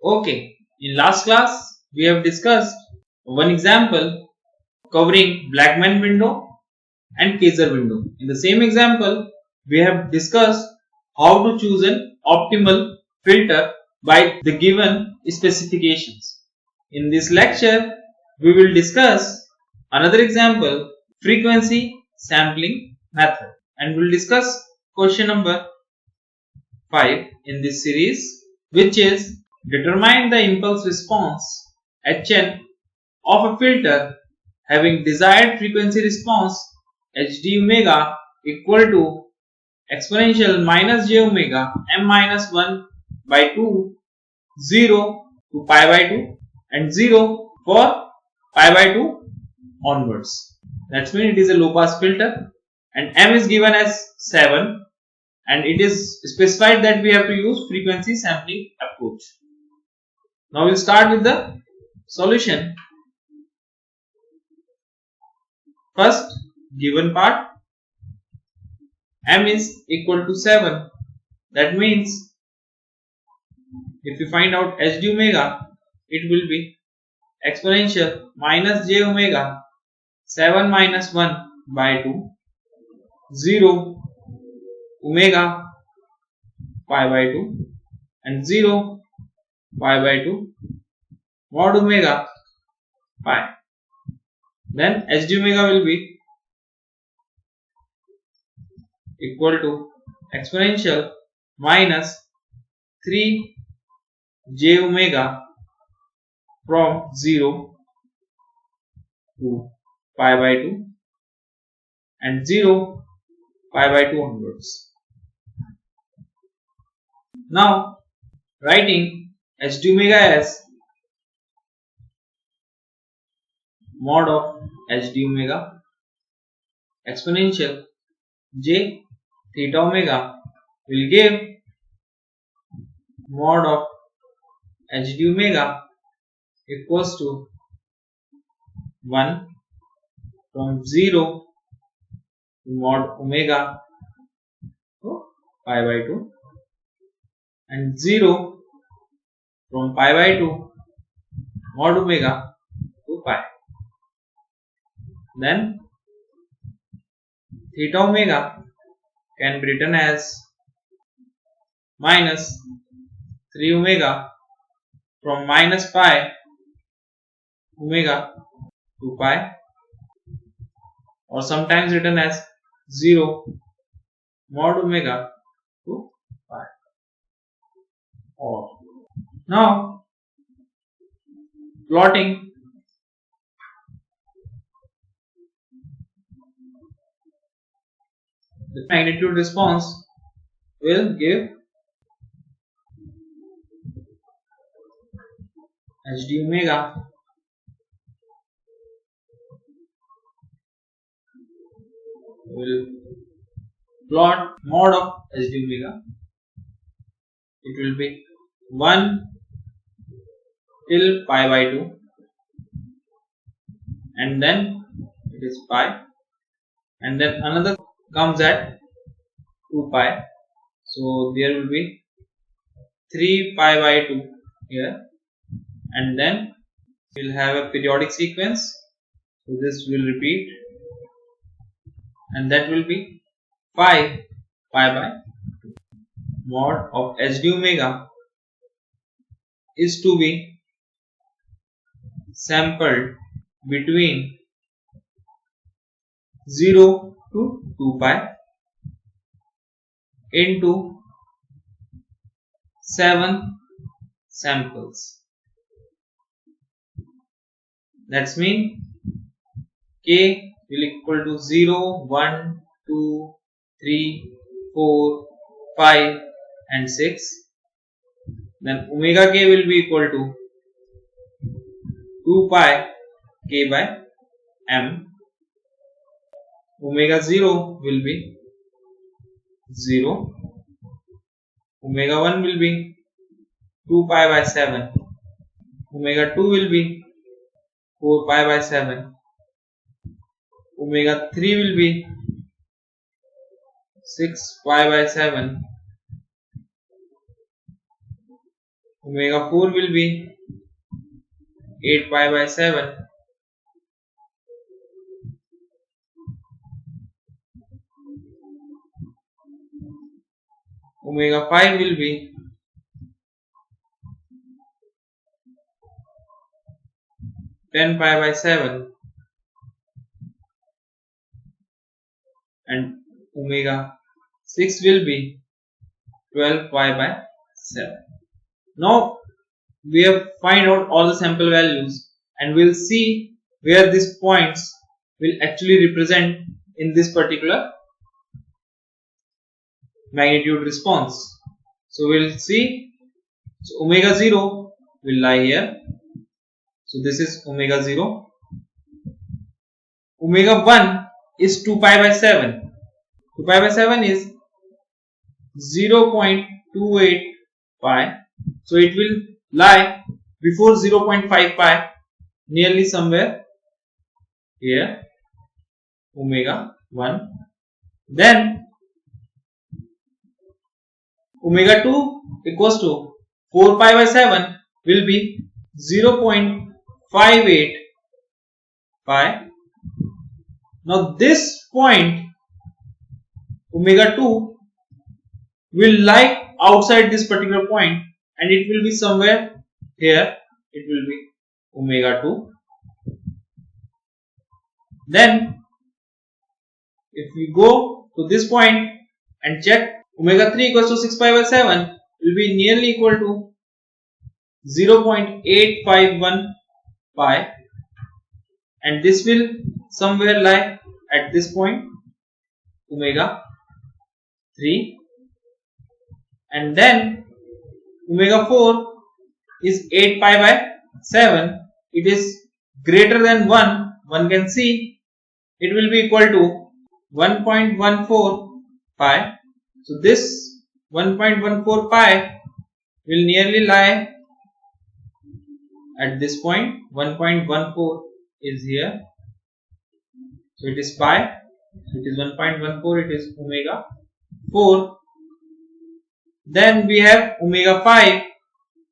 Okay, in last class we have discussed one example covering Blackman window and Kaiser window. In the same example, we have discussed how to choose an optimal filter by the given specifications. In this lecture, we will discuss another example, frequency sampling method, and we'll discuss question number 5 in this series, which is determine the impulse response Hn of a filter having desired frequency response Hd omega equal to exponential minus j omega m minus 1 by 2, 0 to pi by 2 and 0 for pi by 2 onwards. That means it is a low pass filter and m is given as 7 and it is specified that we have to use frequency sampling approach. Now we'll start with the solution. First, given part, m is equal to 7. That means if you find out Hd omega, it will be exponential minus j omega 7 minus 1 by 2, 0 omega pi by 2 and 0 pi by 2 mod omega pi. Then Hd omega will be equal to exponential minus 3 j omega from 0 to pi by 2 and 0 pi by 2 onwards. Now writing Hd omega as mod of Hd omega exponential j theta omega will give mod of Hd omega equals to 1 from 0 to mod omega to pi by 2 and 0 from pi by 2 mod omega to pi. Then theta omega can be written as minus 3 omega from minus pi omega to pi, or sometimes written as 0 mod omega to pi. Or now plotting the magnitude response will give Hd omega will plot mod of Hd omega. It will be 1 till pi by 2 and then it is pi and then another comes at 2 pi. So there will be 3 pi by 2 here and then we will have a periodic sequence. So this will repeat and that will be 5 pi by 2. Mod of Hd omega is to be sampled between 0 to 2 pi into 7 samples. That's mean k will equal to 0, 1, 2, 3, 4, 5 and 6. Then omega k will be equal to 2 pi k by m. Omega 0 will be 0. Omega 1 will be 2 pi by 7. Omega 2 will be 4 pi by 7. Omega 3 will be 6 pi by 7. omega 4 will be 8 pi by 7, omega 5 will be 10 pi by 7, and omega 6 will be 12 pi by 7. Now we have find out all the sample values, and we'll see where these points will actually represent in this particular magnitude response. So we'll see. So omega 0 will lie here. So this is omega 0. Omega 1 is 2 pi by 7. 2 pi by 7 is 0.28 pi. So it will lie before 0.5 pi, nearly somewhere here, omega 1. Then omega 2 equals to 4 pi by 7 will be 0.58 pi. Now this point omega 2 will lie outside this particular point, and it will be somewhere here. It will be omega 2. Then if we go to this point and check, omega 3 equals to 6 pi by 7 will be nearly equal to 0.851 pi, and this will somewhere lie at this point, omega 3. And then omega 4 is 8 pi by 7. It is greater than 1. One can see it will be equal to 1.14 pi. So this 1.14 pi will nearly lie at this point. 1.14 is here. So it is pi. So it is 1.14. It is omega 4. Then we have omega 5.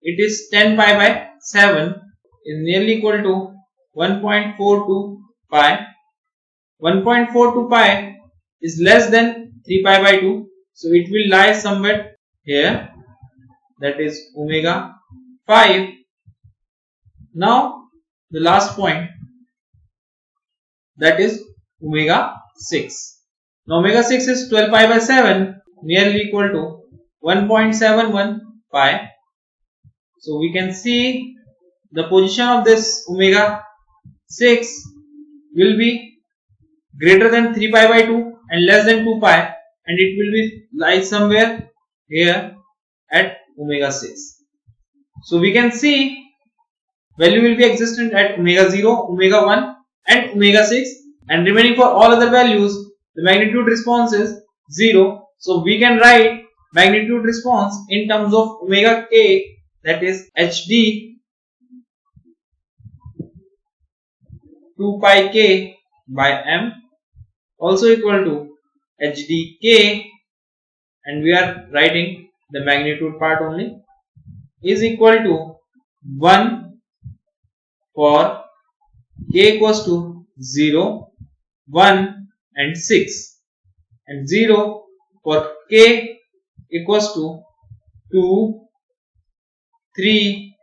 It is 10 pi by 7, is nearly equal to 1.42 pi. 1.42 pi is less than 3 pi by 2. So it will lie somewhere here. That is omega 5. Now the last point, that is omega 6. Now omega 6 is 12 pi by 7, nearly equal to 1.71 pi. So we can see the position of this omega 6 will be greater than 3 pi by 2 and less than 2 pi, and it will be lie somewhere here at omega 6. So we can see value will be existent at omega 0, omega 1 and omega 6, and remaining for all other values the magnitude response is 0. So we can write magnitude response in terms of omega k, that is HD 2 pi k by m, also equal to HD k, and we are writing the magnitude part only, is equal to 1 for k equals to 0, 1 and 6, and 0 for k equals to 2, 3,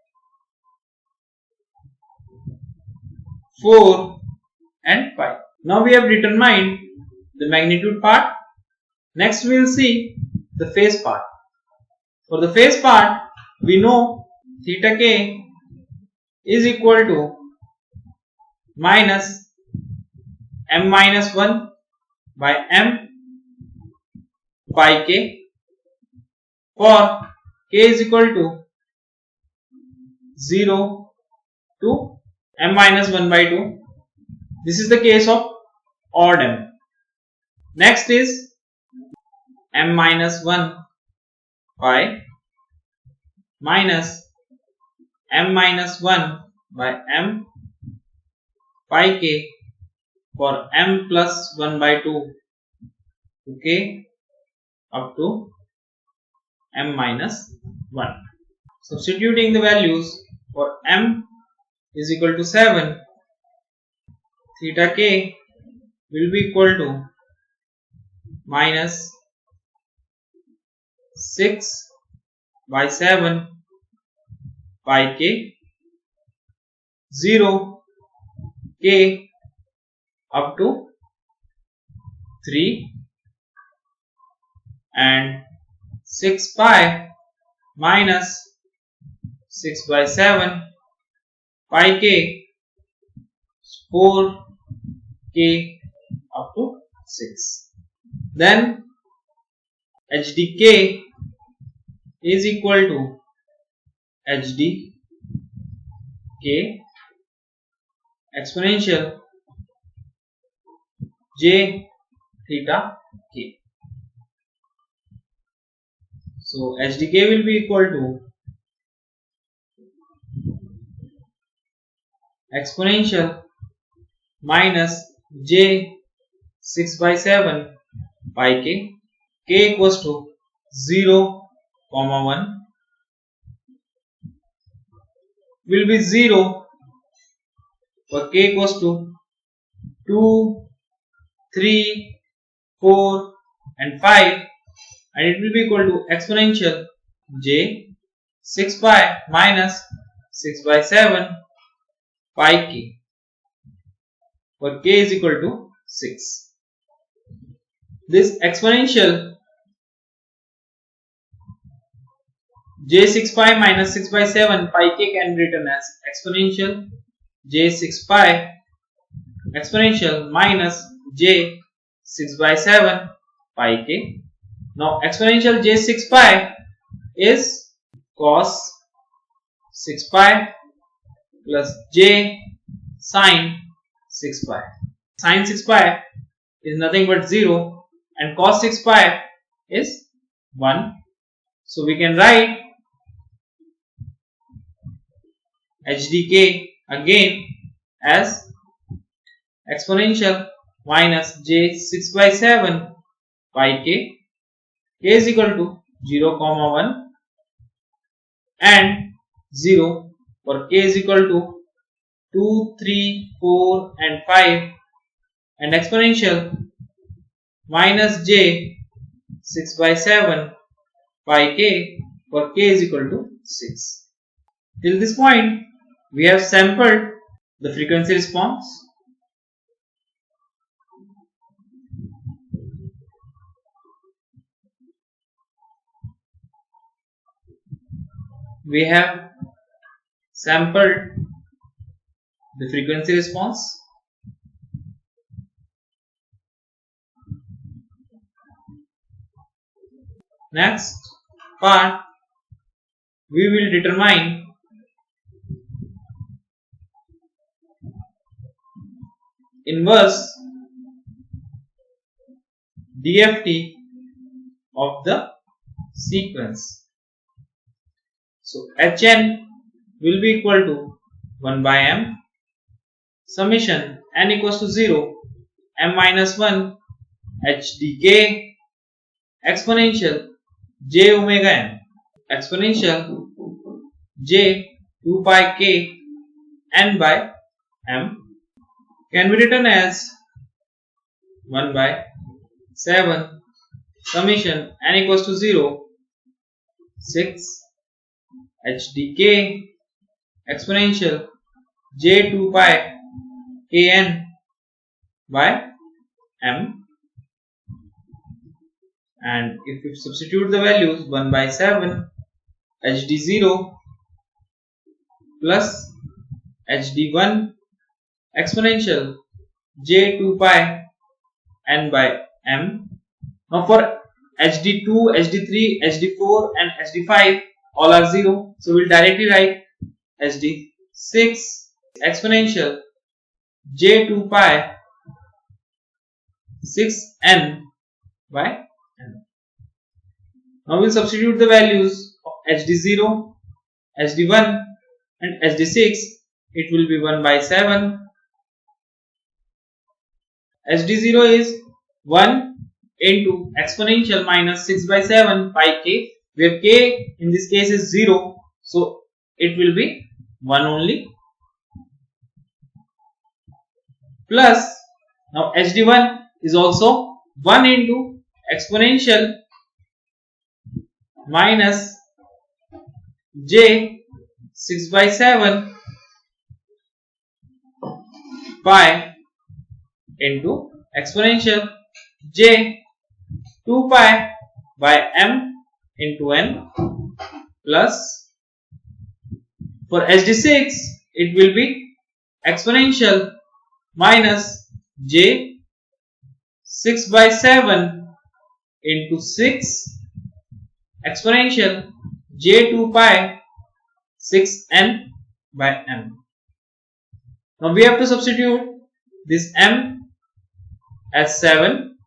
4 and 5. Now we have determined the magnitude part. Next we will see the phase part. For the phase part, we know theta k is equal to minus m minus 1 by m pi k, for k is equal to 0 to m minus 1 by 2. This is the case of odd m. Next is m minus 1 pi minus m minus 1 by m pi k for m plus 1 by 2 k up to m minus 1. Substituting the values for m is equal to 7, theta k will be equal to minus 6 by 7 pi k, 0 k up to 3 and 6 pi minus 6 by 7 pi k 4 k up to 6. Then HDK is equal to HDK exponential j theta k. So HDK will be equal to exponential minus j 6 by 7 pi k, k equals to 0, 1 will be 0 for k equals to 2, 3, 4 and 5, and it will be equal to exponential j 6 pi minus 6 by 7 pi k, where k is equal to 6. This exponential j 6 pi minus 6 by 7 pi k can be written as exponential j 6 pi exponential minus j 6 by 7 pi k. Now exponential j 6 pi is cos 6 pi plus j sine 6 pi. Sine 6 pi is nothing but 0 and cos 6 pi is 1. So we can write HDK again as exponential minus j 6 by 7 pi k, k is equal to 0, 1 and 0 for k is equal to 2, 3, 4 and 5, and exponential minus j 6 by 7 pi k for k is equal to 6. Till this point we have sampled the frequency response. We have sampled the frequency response. Next part, we will determine inverse DFT of the sequence. So Hn will be equal to 1 by m summation n equals to 0 m minus 1 HDK exponential j omega n exponential j 2 pi k n by m can be written as 1 by 7 summation n equals to 0 6 HDK exponential j 2 pi kn by m, and if we substitute the values 1 by 7 HD0 plus HD1 exponential j 2 pi n by m. Now for HD2, HD3, HD4 and HD5 all are 0, so we will directly write HD6 exponential j 2 pi 6n by n. Now we will substitute the values of HD0, HD1 and HD6. It will be 1 by 7. HD0 is 1 into exponential minus 6 by 7 pi k, where k in this case is 0. So it will be 1 only, plus now HD1 is also 1 into exponential minus j 6 by 7 pi into exponential j 2 pi by m into n, plus for HD6 it will be exponential minus j 6 by 7 into 6 exponential j2 pi 6n by m. Now we have to substitute this m as 7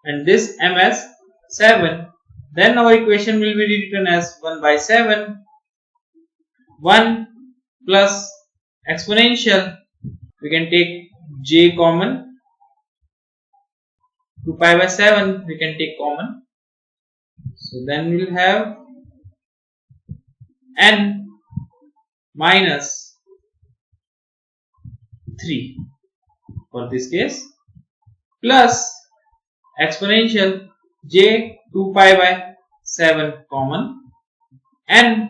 and this m as 7. Then our equation will be rewritten as 1 by 7, 1 plus exponential, we can take j common, 2 pi by 7 we can take common. So then we will have n minus 3 for this case, plus exponential j 2 pi by 7 common, n,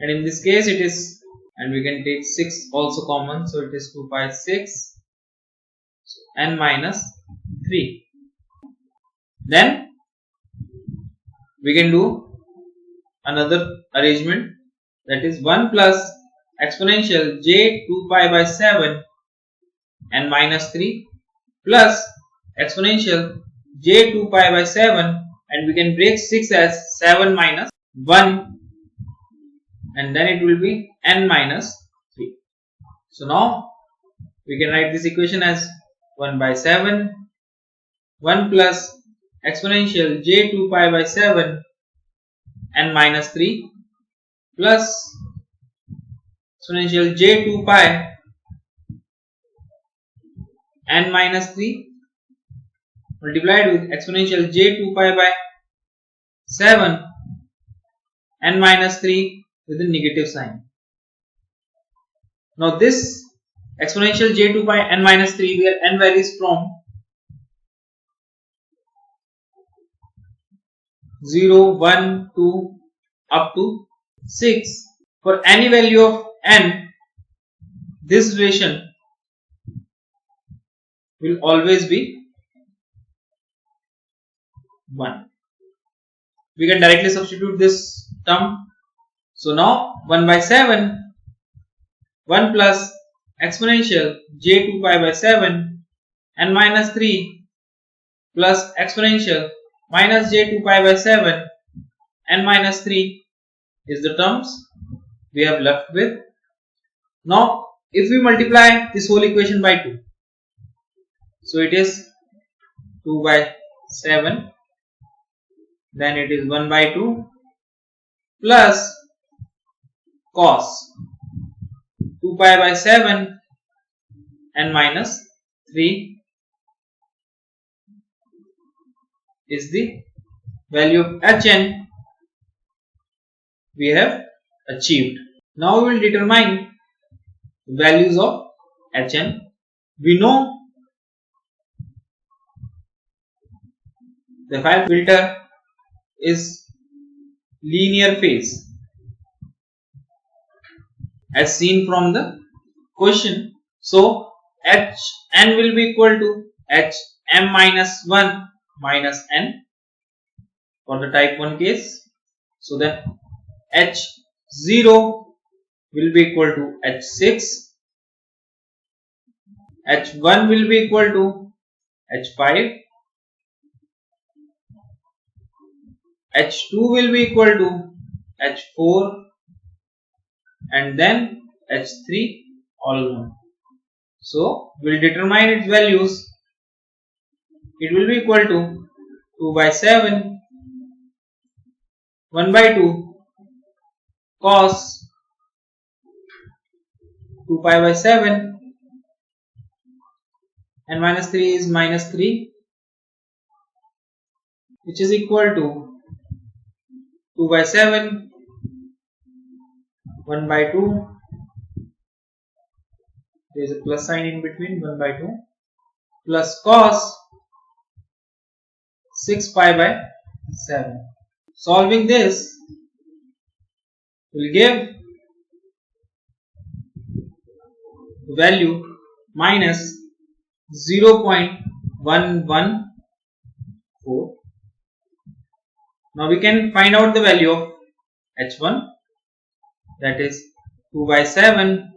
and in this case it is, and we can take 6 also common, so it is 2 pi 6, so n minus 3. Then we can do another arrangement, that is 1 plus exponential j 2 pi by 7 n minus 3 plus exponential j 2 pi by 7, and we can break 6 as 7 minus 1, and then it will be n minus 3. So now we can write this equation as 1 by 7, 1 plus exponential j 2 pi by 7 n minus 3 plus exponential j 2 pi n minus 3 multiplied with exponential j 2 pi by 7 n minus 3 with a negative sign. Now this exponential j 2 pi n minus 3, where n varies from 0, 1, 2 up to 6. For any value of n, this relation will always be 1. We can directly substitute this term. So now 1 by 7, 1 plus exponential j 2 pi by 7 n minus 3 plus exponential minus j 2 pi by 7 n minus 3 is the terms we have left with. Now if we multiply this whole equation by 2, so it is 2 by 7, then it is 1 by 2 plus cos 2 pi by 7 n minus 3 is the value of Hn we have achieved. Now we will determine the values of Hn. We know the FIR filter is linear phase as seen from the question. So Hn will be equal to Hm minus 1 minus n for the type 1 case. So then H0 will be equal to H6, H1 will be equal to H5, H2 will be equal to H4, and then H3 all known. So we will determine its values. It will be equal to 2 by 7, 1 by 2 cos 2 pi by 7 and minus 3 is minus 3, which is equal to 2 by 7 1 by 2, there is a plus sign in between, 1 by 2 plus cos 6 pi by 7. Solving this will give value minus 0.114. Now we can find out the value of h1, that is 2 by 7,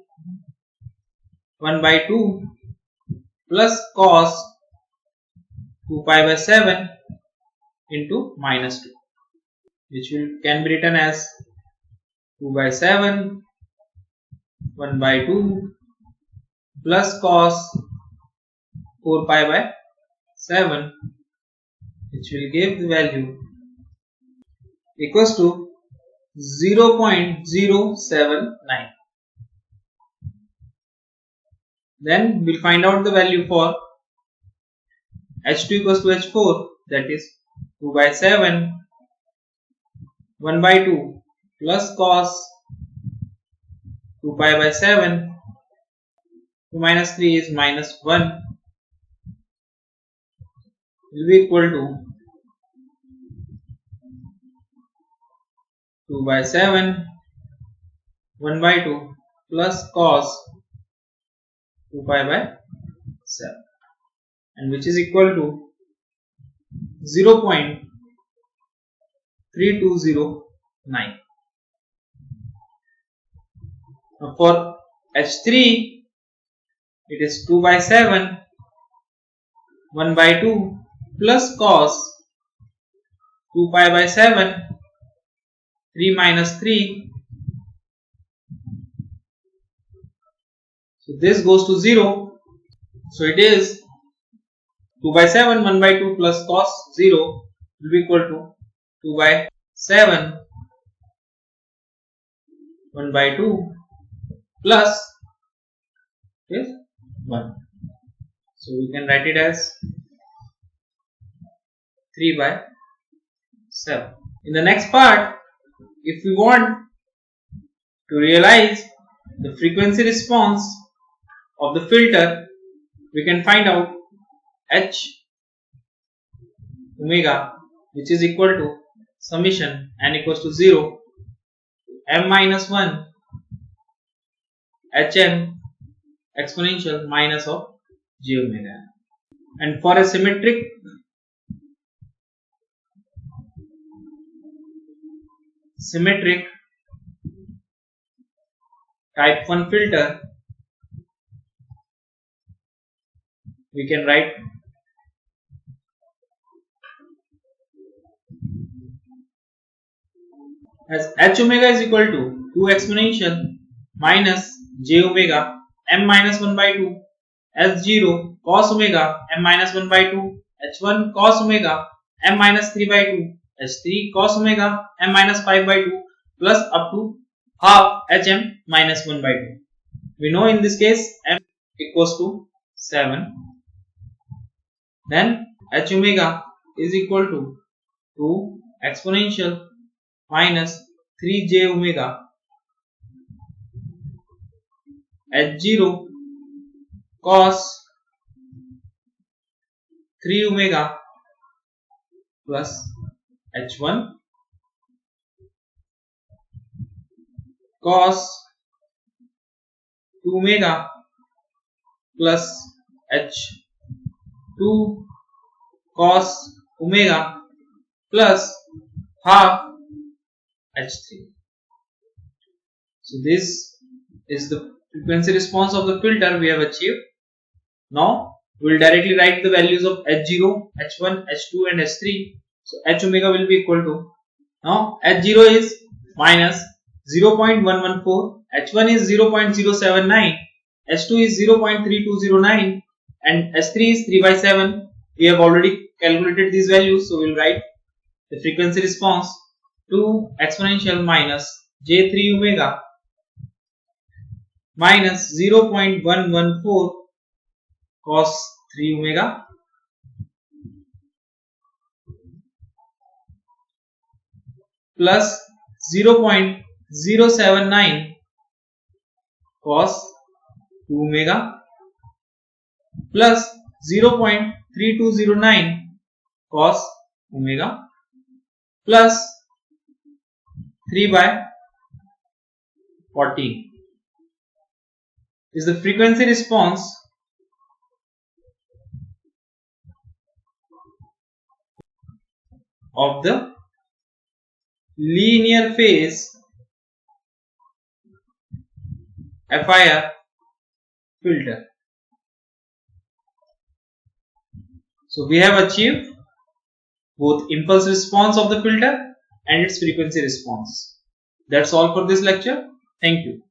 1 by 2 plus cos 2 pi by 7 into minus 2, which can be written as 2 by 7, 1 by 2 plus cos 4 pi by 7, which will give the value equals to 0.079. Then we'll find out the value for h2 equals to h4, that is 2 by 7, 1 by 2 plus cos 2 pi by 7, 2 minus 3 is minus 1, will be equal to 2 by 7, 1 by 2 plus cos 2 pi by 7, and which is equal to 0.3209. Now for h3, it is 2 by 7, 1 by 2 plus cos 2 pi by 7, 3 minus 3. So this goes to 0. So it is 2 by 7, 1 by 2 plus cos 0 will be equal to 2 by 7, 1 by 2 plus is 1. So we can write it as 3 by 7. In the next part, if we want to realize the frequency response of the filter, we can find out h omega, which is equal to summation n equals to 0 m minus 1 hm exponential minus of j omega. And for a symmetric type 1 filter, we can write as h omega is equal to 2 exponential minus j omega m minus 1 by 2 h0 cos omega m minus 1 by 2 h1 cos omega m minus 3 by 2 h3 cos omega m minus 5 by 2 plus up to half hm minus 1 by 2. We know in this case m equals to 7. Then h omega is equal to 2 exponential minus 3j omega h0 cos 3 omega plus h1 cos 2 omega plus h2 cos omega plus half h3. So this is the frequency response of the filter we have achieved. Now we will directly write the values of h0, h1, h2 and h3. So h omega will be equal to, now h0 is minus 0.114, h1 is 0.079, h2 is 0.3209 and h3 is 3 by 7. We have already calculated these values, so we will write the frequency response 2 exponential minus j3 omega minus 0.114 cos 3 omega plus 0.079 cos 2 omega plus 0.3209 cos omega plus 3 by 40 is the frequency response of the linear phase FIR filter. So we have achieved both impulse response of the filter and its frequency response. That's all for this lecture. Thank you.